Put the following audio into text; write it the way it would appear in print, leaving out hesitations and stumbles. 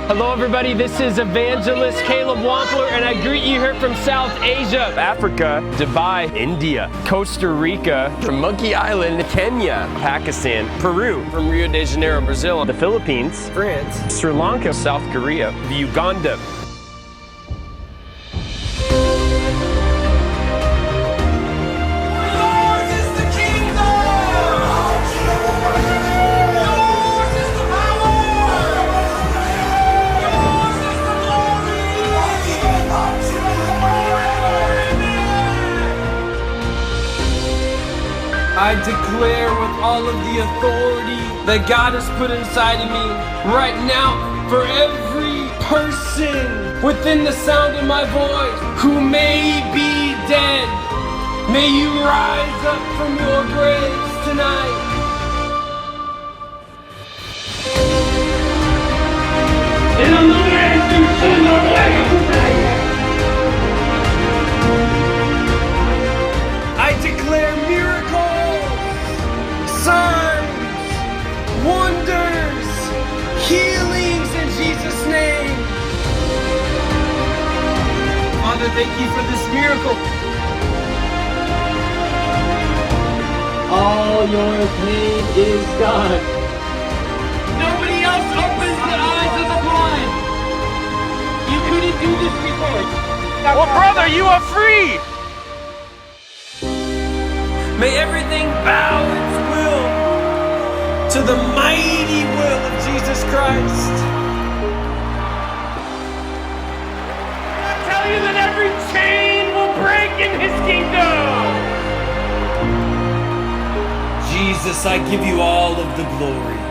Hello everybody, this is Evangelist Caleb Wampler and I greet you here from South Asia, Africa, Dubai, India, Costa Rica, from Monkey Island, Kenya, Pakistan, Peru, from Rio de Janeiro, Brazil, the Philippines, France, Sri Lanka, South Korea, Uganda. I declare with all of the authority that God has put inside of me right now for every person within the sound of my voice who may be dead. May you rise up from your graves tonight. And illuminate you in the I declare miracles, signs, wonders, healings in Jesus' name. Father, thank you for this miracle. All your pain is gone. Nobody else opens the eyes of the blind. You couldn't do this before. Well, brother, you are free! May everything bow its will to the mighty will of Jesus Christ. I tell you that every chain will break in his kingdom! Jesus, I give you all of the glory.